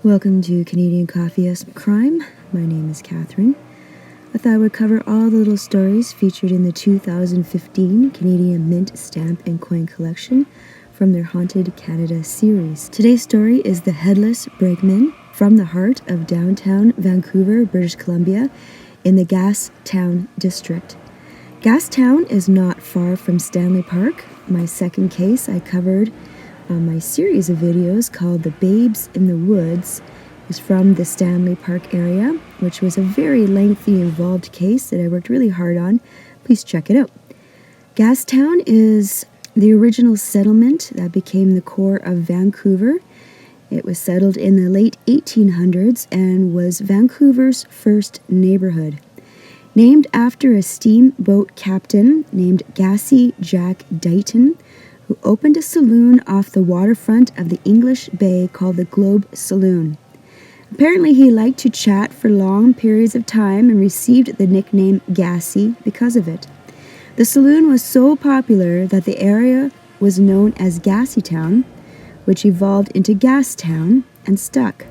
Welcome to Canadian Coffee as Crime. My name is Catherine. I thought I would cover all the little stories featured in the 2015 Canadian Mint Stamp and Coin Collection from their Haunted Canada series. Today's story is the Headless Brakeman from the heart of downtown Vancouver, British Columbia, in the Gastown district. Gastown is not far from Stanley Park. My second case I covered on my series of videos called The Babes in the Woods is from the Stanley Park area, which was a very lengthy, involved case that I worked really hard on. Please check it out. Gastown is the original settlement that became the core of Vancouver. It was settled in the late 1800s and was Vancouver's first neighborhood. Named after a steamboat captain named Gassy Jack Dighton, who opened a saloon off the waterfront of the English Bay called the Globe Saloon. Apparently he liked to chat for long periods of time and received the nickname Gassy because of it. The saloon was so popular that the area was known as Gassytown, which evolved into Gastown and stuck.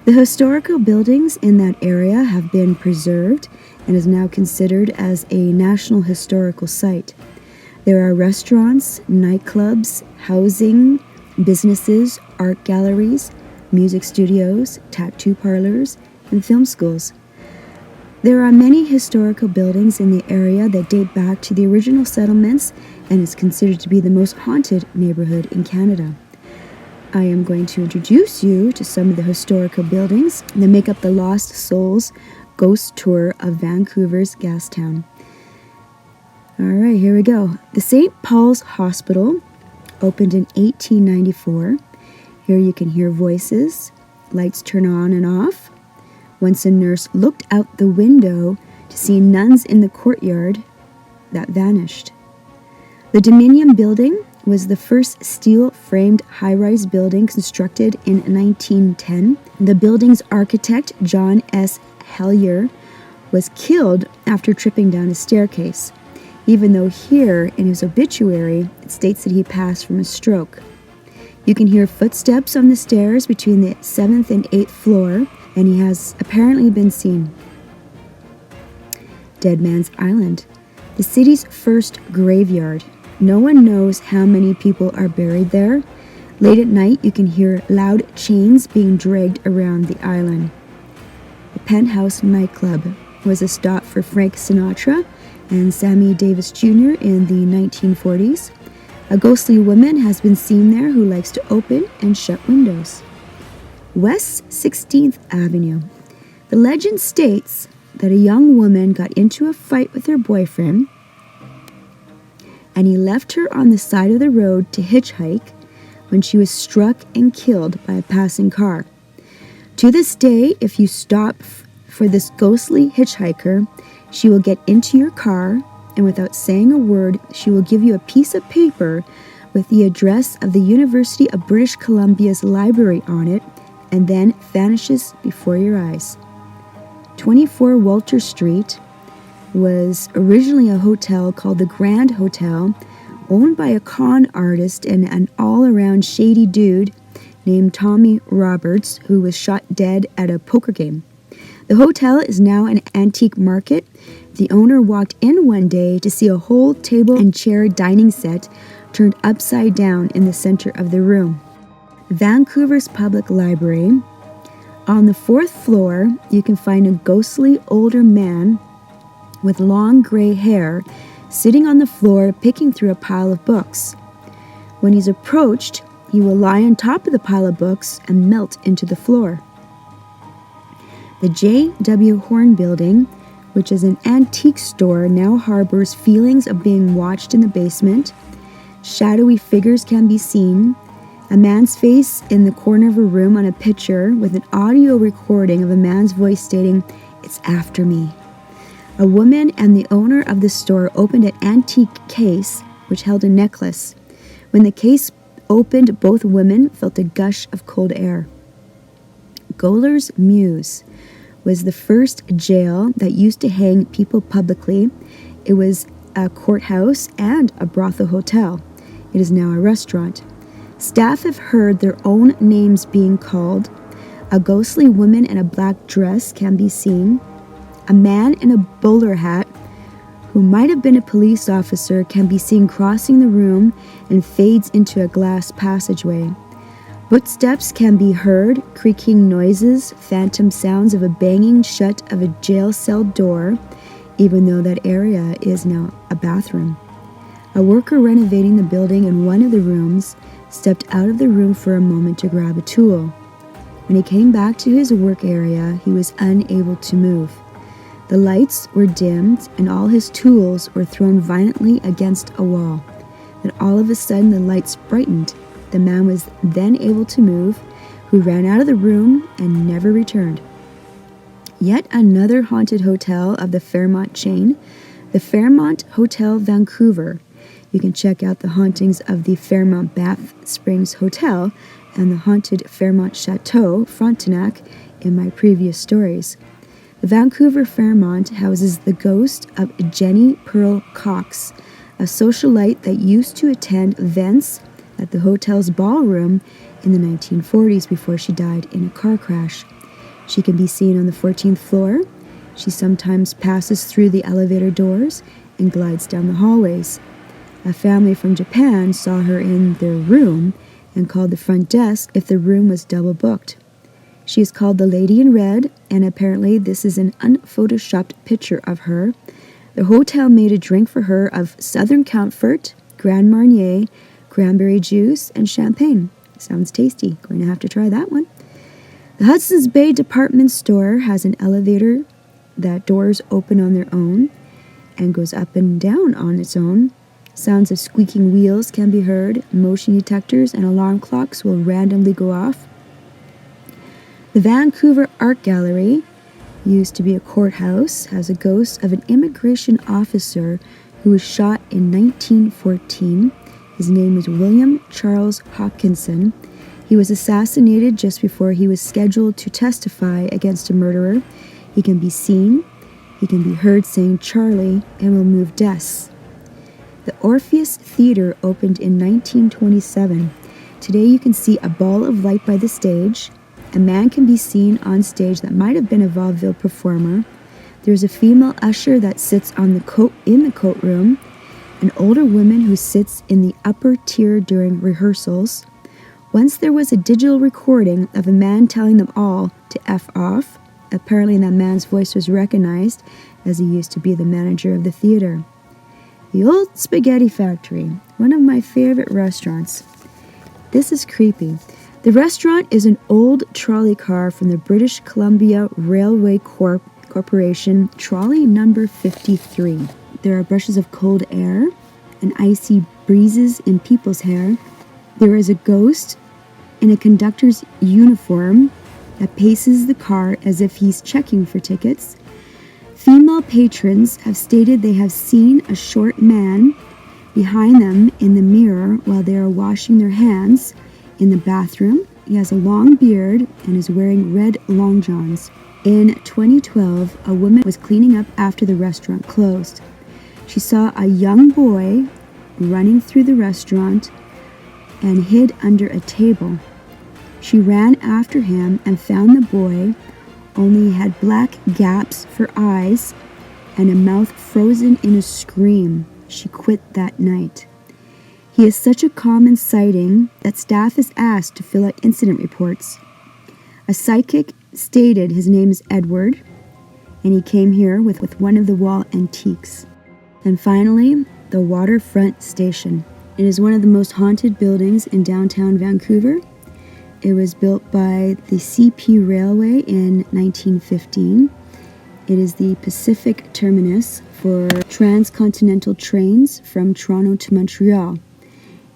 The historical buildings in that area have been preserved and is now considered as a National Historical Site. There are restaurants, nightclubs, housing, businesses, art galleries, music studios, tattoo parlors, and film schools. There are many historical buildings in the area that date back to the original settlements and is considered to be the most haunted neighborhood in Canada. I am going to introduce you to some of the historical buildings that make up the Lost Souls Ghost Tour of Vancouver's Gastown. All right, here we go. The St. Paul's Hospital opened in 1894. Here you can hear voices, lights turn on and off. Once a nurse looked out the window to see nuns in the courtyard that vanished. The Dominion Building was the first steel-framed high-rise building constructed in 1910. The building's architect, John S. Hellyer, was killed after tripping down a staircase, even though here in his obituary it states that he passed from a stroke. You can hear footsteps on the stairs between the 7th and 8th floor, and he has apparently been seen. Dead Man's Island, the city's first graveyard. No one knows how many people are buried there. Late at night, you can hear loud chains being dragged around the island. The Penthouse nightclub was a stop for Frank Sinatra and Sammy Davis Jr. in the 1940s. A ghostly woman has been seen there who likes to open and shut windows. West 16th Avenue. The legend states that a young woman got into a fight with her boyfriend and he left her on the side of the road to hitchhike when she was struck and killed by a passing car. To this day, if you stop for this ghostly hitchhiker, she will get into your car and without saying a word, she will give you a piece of paper with the address of the University of British Columbia's library on it and then vanishes before your eyes. 24 Walter Street was originally a hotel called the Grand Hotel, owned by a con artist and an all-around shady dude named Tommy Roberts, who was shot dead at a poker game. The hotel is now an antique market. The owner walked in one day to see a whole table and chair dining set turned upside down in the center of the room. Vancouver's Public Library. On the 4th floor, you can find a ghostly older man with long gray hair sitting on the floor picking through a pile of books. When he's approached, he will lie on top of the pile of books and melt into the floor. The J.W. Horn Building, which is an antique store, now harbors feelings of being watched in the basement. Shadowy figures can be seen. A man's face in the corner of a room on a picture with an audio recording of a man's voice stating, "It's after me." A woman and the owner of the store opened an antique case which held a necklace. When the case opened, both women felt a gush of cold air. Goler's Mews was the first jail that used to hang people publicly. It was a courthouse and a brothel hotel. It is now a restaurant. Staff have heard their own names being called. A ghostly woman in a black dress can be seen. A man in a bowler hat, who might have been a police officer, can be seen crossing the room and fades into a glass passageway. Footsteps can be heard, creaking noises, phantom sounds of a banging shut of a jail cell door, even though that area is now a bathroom. A worker renovating the building in one of the rooms stepped out of the room for a moment to grab a tool. When he came back to his work area, he was unable to move. The lights were dimmed and all his tools were thrown violently against a wall. Then all of a sudden the lights brightened. The man was then able to move, who ran out of the room and never returned. Yet another haunted hotel of the Fairmont chain, the Fairmont Hotel Vancouver. You can check out the hauntings of the Fairmont Bath Springs Hotel and the haunted Fairmont Chateau Frontenac in my previous stories. The Vancouver Fairmont houses the ghost of Jenny Pearl Cox, a socialite that used to attend events at the hotel's ballroom in the 1940s before she died in a car crash. She can be seen on the 14th floor. She sometimes passes through the elevator doors and glides down the hallways. A family from Japan saw her in their room and called the front desk if the room was double booked. She is called the Lady in Red, and apparently this is an unphotoshopped picture of her. The hotel made a drink for her of Southern Comfort, Grand Marnier, cranberry juice, and champagne. Sounds tasty. Going to have to try that one. The Hudson's Bay department store has an elevator that doors open on their own and goes up and down on its own. Sounds of squeaking wheels can be heard. Motion detectors and alarm clocks will randomly go off. The Vancouver Art Gallery, used to be a courthouse, has a ghost of an immigration officer who was shot in 1914. His name was William Charles Hopkinson. He was assassinated just before he was scheduled to testify against a murderer. He can be seen, he can be heard saying Charlie, and will move desks. The Orpheus Theater opened in 1927. Today you can see a ball of light by the stage. A man can be seen on stage that might have been a vaudeville performer. There's a female usher that sits in the coat room. An older woman who sits in the upper tier during rehearsals. Once there was a digital recording of a man telling them all to F off. Apparently that man's voice was recognized, as he used to be the manager of the theater. The Old Spaghetti Factory, one of my favorite restaurants. This is creepy. The restaurant is an old trolley car from the British Columbia Railway Corporation, trolley number 53. There are brushes of cold air and icy breezes in people's hair. There is a ghost in a conductor's uniform that paces the car as if he's checking for tickets. Female patrons have stated they have seen a short man behind them in the mirror while they are washing their hands in the bathroom. He has a long beard and is wearing red long johns. In 2012, a woman was cleaning up after the restaurant closed. She saw a young boy running through the restaurant and hid under a table. She ran after him and found the boy, only he had black gaps for eyes and a mouth frozen in a scream. She quit that night. He is such a common sighting that staff is asked to fill out incident reports. A psychic stated his name is Edward, and he came here with one of the wall antiques. And finally, the Waterfront Station. It is one of the most haunted buildings in downtown Vancouver. It was built by the CP Railway in 1915. It is the Pacific terminus for transcontinental trains from Toronto to Montreal.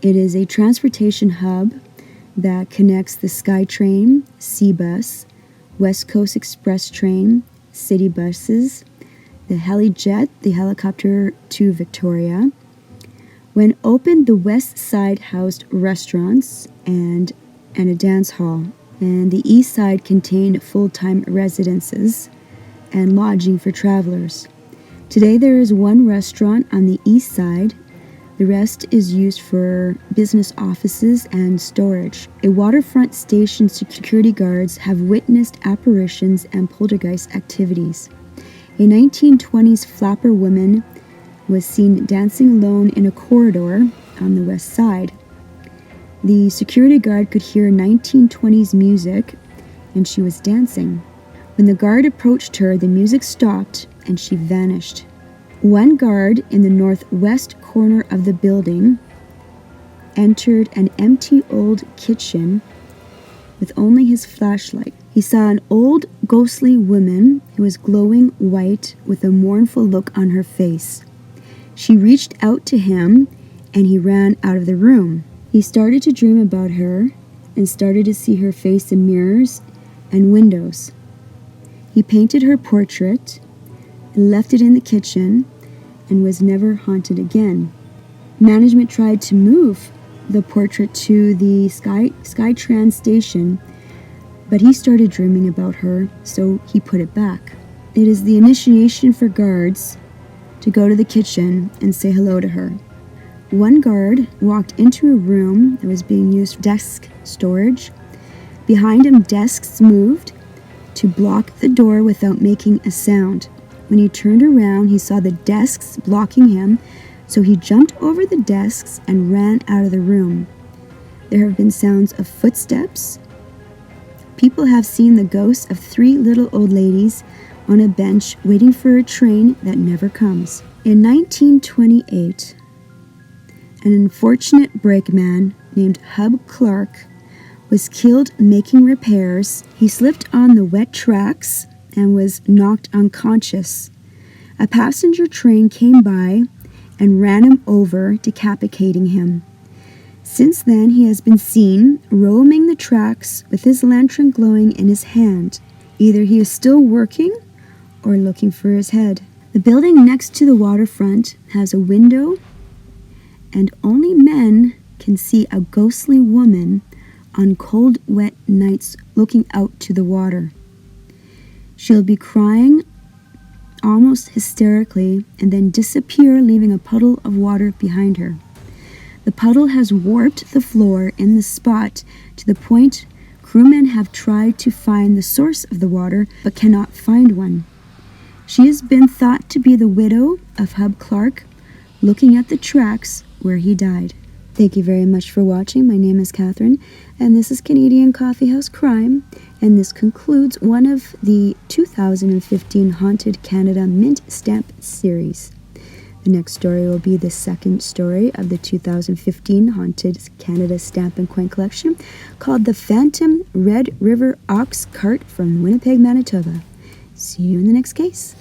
It is a transportation hub that connects the SkyTrain, Seabus, West Coast Express train, city buses, the HeliJet, the helicopter to Victoria. When opened, the west side housed restaurants and a dance hall, and the east side contained full-time residences and lodging for travelers. Today there is one restaurant on the east side, The rest is used for business offices and storage. A waterfront station security guards have witnessed apparitions and poltergeist activities. A 1920s flapper woman was seen dancing alone in a corridor on the west side. The security guard could hear 1920s music, and she was dancing. When the guard approached her, the music stopped and she vanished. One guard in the northwest corner of the building entered an empty old kitchen with only his flashlight. He saw an old, ghostly woman who was glowing white with a mournful look on her face. She reached out to him and he ran out of the room. He started to dream about her and started to see her face in mirrors and windows. He painted her portrait and left it in the kitchen and was never haunted again. Management tried to move the portrait to the Skytrans station, but he started dreaming about her, so he put it back. It is the initiation for guards to go to the kitchen and say hello to her. One guard walked into a room that was being used for desk storage. Behind him, desks moved to block the door without making a sound. When he turned around, he saw the desks blocking him, so he jumped over the desks and ran out of the room. There have been sounds of footsteps. People have seen the ghosts of 3 little old ladies on a bench waiting for a train that never comes. In 1928, an unfortunate brakeman named Hub Clark was killed making repairs. He slipped on the wet tracks and was knocked unconscious. A passenger train came by and ran him over, decapitating him. Since then, he has been seen roaming the tracks with his lantern glowing in his hand. Either he is still working or looking for his head. The building next to the waterfront has a window, and only men can see a ghostly woman on cold, wet nights looking out to the water. She'll be crying almost hysterically and then disappear, leaving a puddle of water behind her. The puddle has warped the floor in the spot to the point crewmen have tried to find the source of the water but cannot find one. She has been thought to be the widow of Hub Clark, looking at the tracks where he died. Thank you very much for watching. My name is Catherine, and this is Canadian Coffeehouse Crime, and this concludes one of the 2015 Haunted Canada Mint Stamp series. The next story will be the second story of the 2015 Haunted Canada Stamp and Coin Collection, called The Phantom Red River Ox Cart from Winnipeg, Manitoba. See you in the next case.